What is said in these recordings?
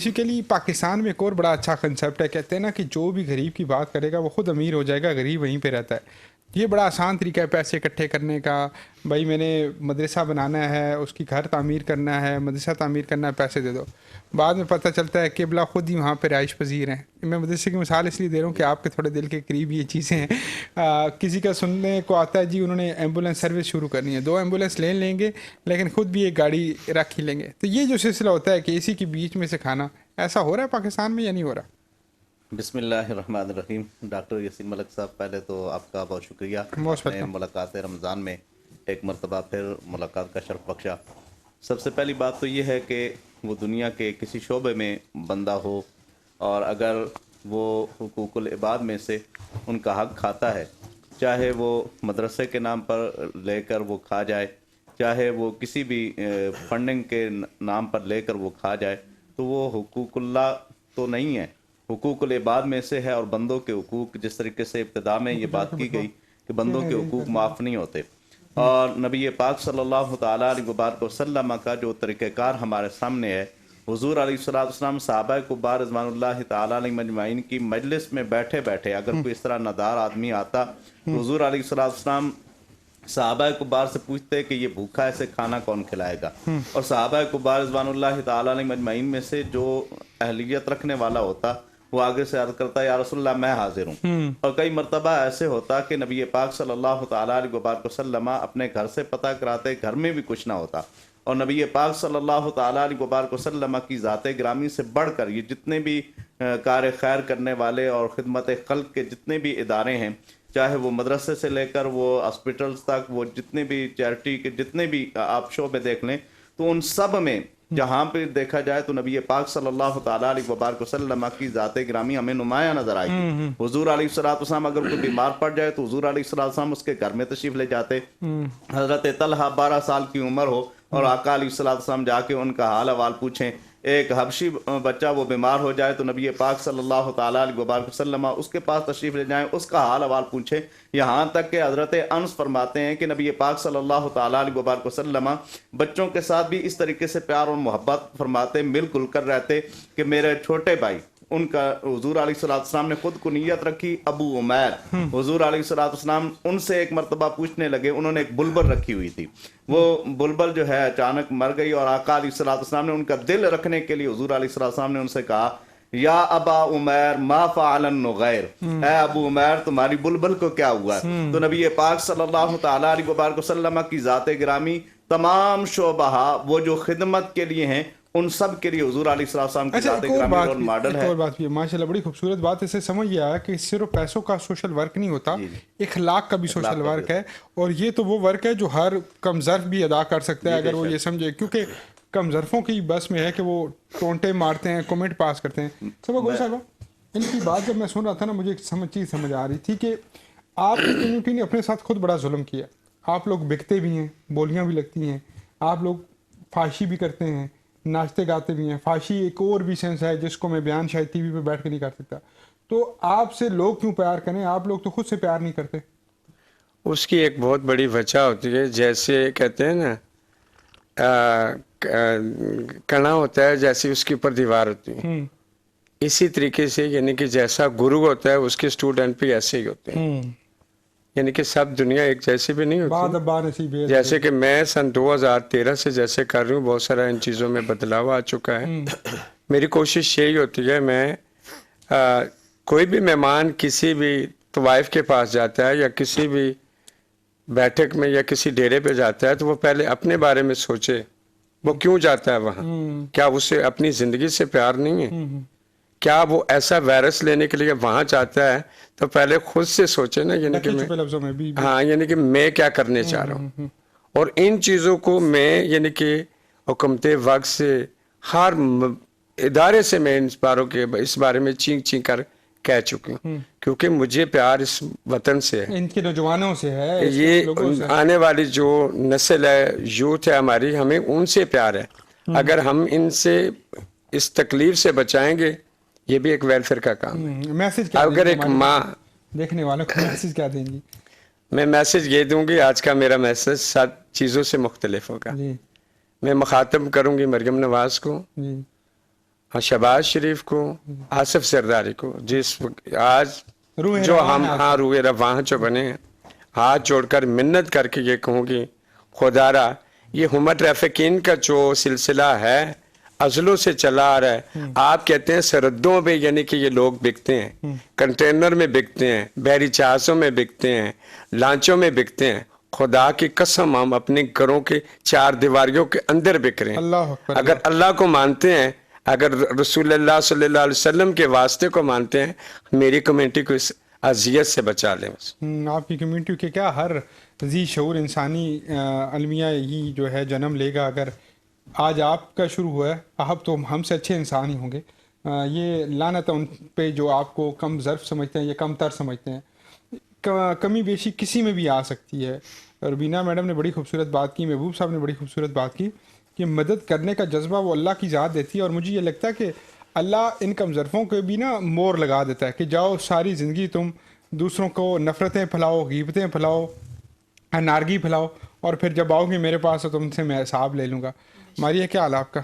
Basically Pakistan میں ایک اور بڑا اچھا کنسیپٹ ہے، کہتے ہیں نا کہ جو بھی غریب کی بات کرے گا وہ خود امیر ہو جائے گا، غریب وہیں پہ رہتا ہے. یہ بڑا آسان طریقہ ہے پیسے اکٹھے کرنے کا. بھائی میں نے مدرسہ بنانا ہے، اس کی گھر تعمیر کرنا ہے، مدرسہ تعمیر کرنا ہے، پیسے دے دو. بعد میں پتہ چلتا ہے کہ بلا خود ہی وہاں پہ رہائش پذیر ہیں. میں مدرسے کی مثال اس لیے دے رہا ہوں کہ آپ کے تھوڑے دل کے قریب یہ چیزیں ہیں. کسی کا سننے کو آتا ہے جی انہوں نے ایمبولینس سروس شروع کرنی ہے، 2 ایمبولینس لیں گے لیکن خود بھی ایک گاڑی رکھ ہی لیں گے. تو یہ جو سلسلہ ہوتا ہے کہ اسی کے بیچ میں سے کھانا، ایسا ہو رہا ہے پاکستان میں یا نہیں ہو رہا؟ بسم اللہ الرحمن الرحیم. ڈاکٹر یاسین ملک صاحب، پہلے تو آپ کا بہت شکریہ، آپ نے ملاقات رمضان میں ایک مرتبہ پھر ملاقات کا شرف بخشا. سب سے پہلی بات تو یہ ہے کہ وہ دنیا کے کسی شعبے میں بندہ ہو اور اگر وہ حقوق العباد میں سے ان کا حق کھاتا ہے، چاہے وہ مدرسے کے نام پر لے کر وہ کھا جائے، چاہے وہ کسی بھی فنڈنگ کے نام پر لے کر وہ کھا جائے، تو وہ حقوق اللہ تو نہیں ہے، حقوق العباد میں سے ہے. اور بندوں کے حقوق، جس طریقے سے ابتدا میں یہ بات کی گئی کہ بندوں کے حقوق معاف نہیں ہوتے، اور نبی پاک صلی اللہ تعالیٰ علیہ وبارک وسلم کا جو طریقہ کار ہمارے سامنے ہے، حضور علیہ السلام صحابہ کبار رضوان اللہ تعالیٰ علیہ مجمعین کی مجلس میں بیٹھے بیٹھے اگر کوئی اس طرح نادار آدمی آتا تو حضور علیہ السلام صحابہ کبار سے پوچھتے کہ یہ بھوکا ایسے کھانا کون کھلائے گا. اور صحابہ کبار رضوان اللہ تعالیٰ علیہ مجمعین میں سے جو اہلیت رکھنے والا ہوتا وہ آگے سے عرض کرتا یا رسول اللہ میں حاضر ہوں. اور کئی مرتبہ ایسے ہوتا کہ نبی پاک صلی اللہ تعالیٰ علیہ وبارک وسلم اپنے گھر سے پتہ کراتے، گھر میں بھی کچھ نہ ہوتا. اور نبی پاک صلی اللہ تعالیٰ علیہ وبارک وسلم کی ذات گرامی سے بڑھ کر یہ جتنے بھی کار خیر کرنے والے اور خدمت خلق کے جتنے بھی ادارے ہیں، چاہے وہ مدرسے سے لے کر وہ ہاسپٹلز تک، وہ جتنے بھی چیریٹی کے جتنے بھی آپ شعبے دیکھ لیں، تو ان سب میں جہاں پہ دیکھا جائے تو نبی پاک صلی اللہ تعالیٰ علیہ وبارک وسلم کی ذات گرامی ہمیں نمایاں نظر آئی تھی. حضور علیہ السلام اگر کوئی بیمار پڑ جائے تو حضور علیہ السلام اس کے گھر میں تشریف لے جاتے. حضرت طلحہ 12 سال کی عمر ہو اور آقا علیہ السلام جا کے ان کا حال احوال پوچھیں. ایک حبشی بچہ وہ بیمار ہو جائے تو نبی پاک صلی اللہ تعالیٰ علیہ وبارک وسلم اس کے پاس تشریف لے جائیں، اس کا حال احوال پوچھیں. یہاں تک کہ حضرت انس فرماتے ہیں کہ نبی پاک صلی اللہ تعالیٰ علیہ وبارک وسلم بچوں کے ساتھ بھی اس طریقے سے پیار اور محبت فرماتے، مل کل کر رہتے کہ میرے چھوٹے بھائی، ان کا حضور علیہ السلام نے خود کنیت رکھی ابو عمیر. حضور علیہ السلام ان سے ایک مرتبہ پوچھنے لگے، انہوں نے ایک بلبل رکھی ہوئی تھی، وہ بلبل جو ہے اچانک مر گئی، اور آقا علیہ السلام نے ان کا دل رکھنے کے لیے حضور علیہ السلام نے ان سے کہا یا ابا عمیر ما فعل النغیر، اے ابو عمیر تمہاری بلبل کو کیا ہوا ہے. تو نبی پاک صلی اللہ تعالیٰ علیہ وبارک وسلم کی ذات گرامی تمام شعبہ وہ جو خدمت کے لیے ہیں ان سب کے لیے حضور علیہ السلام کی ذات گرامی اور ماڈل ہے. ایک اور بات بھی ہے ماشاءاللہ، بڑی خوبصورت بات ہے. اسے سمجھ یہ آیا کہ صرف پیسوں کا سوشل ورک نہیں ہوتا، اخلاق کا بھی سوشل ورک ہے. اور یہ تو وہ ورک ہے جو ہر کم ظرف بھی ادا کر سکتا ہے اگر وہ یہ سمجھے، کیونکہ کم ظرفوں کی بس میں ہے کہ وہ ٹونٹے مارتے ہیں، کومنٹ پاس کرتے ہیں. صاحبہ ان کی بات جب میں سن رہا تھا نا، مجھے ایک چیز سمجھ آ رہی تھی کہ آپ کی کمیونٹی نے اپنے ساتھ خود بڑا ظلم کیا. آپ لوگ بکتے بھی ہیں، بولیاں بھی لگتی ہیں، آپ لوگ فحاشی بھی کرتے ہیں، ناچتے گاتے بھی ہیں. فحاشی ایک اور بھی سینس ہے جس کو میں بیان شاید ٹی وی پہ بیٹھ کے نہیں کر سکتا. تو آپ سے لوگ کیوں پیار کریں؟ آپ لوگ تو خود سے پیار نہیں کرتے. اس کی ایک بہت بڑی وجہ ہوتی ہے، جیسے کہتے ہیں نا کڑا ہوتا ہے جیسے اس کے اوپر دیوار ہوتی ہے، اسی طریقے سے یعنی کہ جیسا گرو ہوتا ہے اس کے اسٹوڈنٹ بھی ایسے ہی ہوتے ہیں. یعنی کہ سب دنیا ایک جیسی بھی نہیں ہوتی. جیسے کہ میں سن 2013 سے جیسے کر رہی ہوں، بہت سارا ان چیزوں میں بدلاؤ آ چکا ہے. میری کوشش یہی ہوتی ہے، میں کوئی بھی مہمان کسی بھی طوائف کے پاس جاتا ہے یا کسی بھی بیٹھک میں یا کسی ڈیرے پہ جاتا ہے تو وہ پہلے اپنے بارے میں سوچے وہ کیوں جاتا ہے وہاں. کیا اسے اپنی زندگی سے پیار نہیں ہے؟ کیا وہ ایسا وائرس لینے کے لیے وہاں چاہتا ہے؟ تو پہلے خود سے سوچے نا، یعنی کہ یعنی کہ میں کیا کرنے چاہ رہا ہوں. اور ان چیزوں کو میں یعنی کہ حکومت وقت سے ہر ادارے سے میں اس بارے میں چینک چینک کر کہہ چکی ہوں، کیونکہ مجھے پیار اس وطن سے ہے، ان کے نوجوانوں سے ہے، یہ آنے والی جو نسل ہے، یوتھ ہے ہماری، ہمیں ان سے پیار ہے. اگر ہم ان سے اس تکلیف سے بچائیں گے، یہ بھی ایک ویلفیئر کا کام ہے. میسج اگر ایک ماں دیکھنے والوں کو میسج کیا دیں گی؟ میں میسج یہ دوں گی، آج کا میرا میسج 7 چیزوں سے مختلف ہوگا. میں مخاطب کروں گی مریم نواز کو، اور شہباز شریف کو، آصف زرداری کو، جس آج روح جو رواں ہم ہے ہاں روح رواں جو بنے ہیں، ہاتھ جوڑ کر منت کر کے یہ کہوں گی خدا را یہ ہمر ٹریفکین کا جو سلسلہ ہے ازلوں سے چلا آ رہا ہے. آپ کہتے ہیں سرحدوں پہ یعنی کہ یہ لوگ بکتے ہیں، کنٹینر میں بکتے ہیں، بحری جہازوں میں بکتے ہیں، لانچوں میں بکتے ہیں. خدا کی قسم ہم اپنے گھروں کے چار دیواریوں کے اندر بک رہے ہیں. اللہ اکبر. اگر اللہ کو مانتے ہیں، اگر رسول اللہ صلی اللہ علیہ وسلم کے واسطے کو مانتے ہیں، میری کمیونٹی کو اس اذیت سے بچا لیں. آپ کی کمیونٹی کے کیا ہر ذی شعور انسانی المیہ ہی جو ہے جنم لے گا. اگر آج آپ کا شروع ہوا ہے، اب تو ہم سے اچھے انسان ہی ہوں گے. یہ لعنت ان پہ جو آپ کو کم ظرف سمجھتے ہیں یا کم تر سمجھتے ہیں. کمی بیشی کسی میں بھی آ سکتی ہے. ربینہ میڈم نے بڑی خوبصورت بات کی، محبوب صاحب نے بڑی خوبصورت بات کی کہ مدد کرنے کا جذبہ وہ اللہ کی ذات دیتی ہے. اور مجھے یہ لگتا ہے کہ اللہ ان کم ظرفوں کے بھی نا مور لگا دیتا ہے کہ جاؤ ساری زندگی تم دوسروں کو نفرتیں پھیلاؤ، غیبتیں پھیلاؤ، نارگی پھیلاؤ، اور پھر جب آؤ گے میرے پاس تو تم سے میں حساب لے لوں گا. ماریہ کیا حال ہے آپ کا؟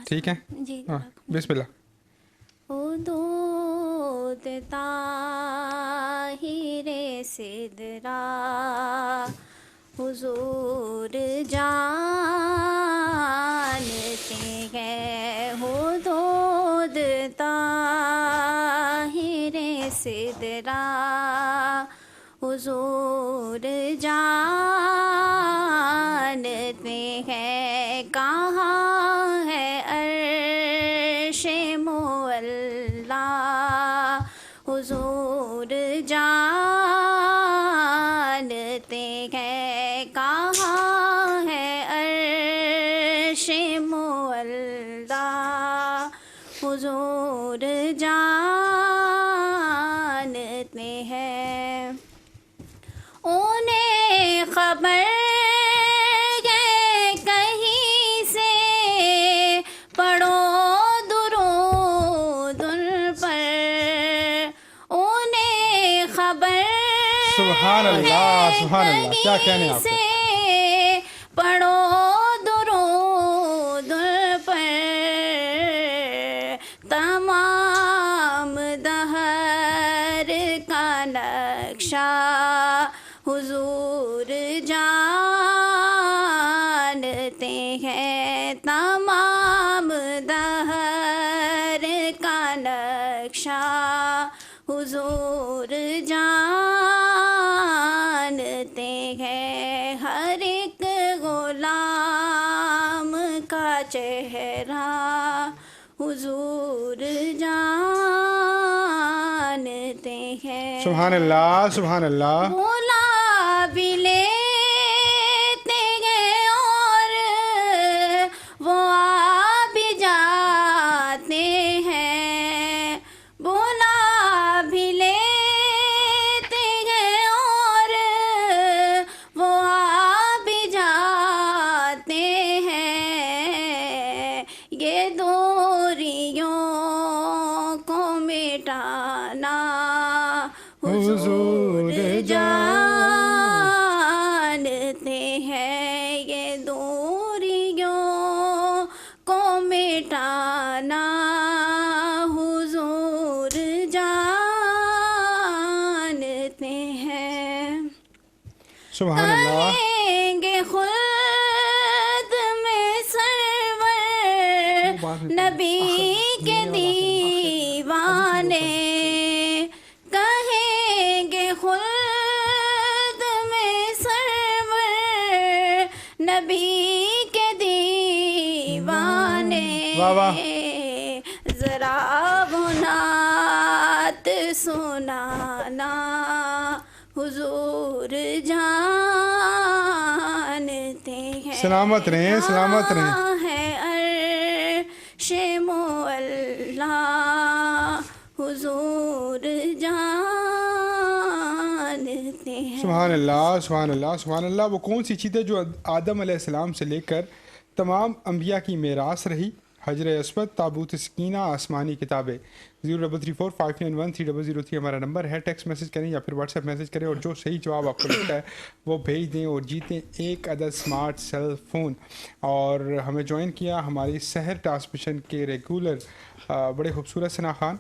ٹھیک ہے جی. ہاں بسم اللہ. حدود طاہر صدرا حضور جانتے ہیں، حدود طاہر صدرا حضور جانتے ہیں. کہاں ہے عرش مولا حضور جانتے ہیں. کہاں ہے عرش مولا حضور جانتے ہیں. انہیں خبر ہے کہیں سے پڑھو درود ان پر، انہیں خبر سبحان اللہ سبحان اللہ. کیا کہنے آپ سے کو. پڑھو درود ان پر. تمام دہر کا نقشہ حضور جانتے ہیں. تمام دہر کا نقشہ حضور جانتے ہیں. ہر ایک غلام کا چہرہ حضور جانتے ہیں. سبحان اللہ سبحان اللہ. بولا بھی لیتے ہیں اور وہ آ بھی جاتے ہیں. بولا بھی لیتے ہیں اور وہ آ بھی جاتے ہیں. یہ دوریوں کو مٹانا حضور جانتے ہیں. یہ دوریوں کو مٹانا حضور جانتے ہیں. سبحان اللہ. کہیں گے خلد میں سرور نبی کے دیوانے، کہیں گے خلد میں سرور نبی کے دیوانے. واہ واہ. ذرا وہ نعت سنانا حضور جانتے ہیں. سلامت رہیں سلامت رہیں. ہے عرش مولا حضور جانتے ہیں. سبحان اللہ سبحان اللہ سبحان اللہ. وہ کون سی چیز ہے جو آدم علیہ السلام سے لے کر تمام انبیاء کی میراث رہی حجر اسود، تابوت سکینہ، آسمانی کتابیں. 0334591303 ہمارا نمبر ہے. ٹیکسٹ میسج کریں یا پھر واٹس ایپ میسج کریں اور جو صحیح جواب آپ کو لگتا ہے وہ بھیج دیں اور جیتیں ایک عدد اسمارٹ سیل فون. اور ہمیں جوائن کیا ہماری سحر ٹرانسمیشن کے ریگولر بڑے خوبصورت ثنا خان.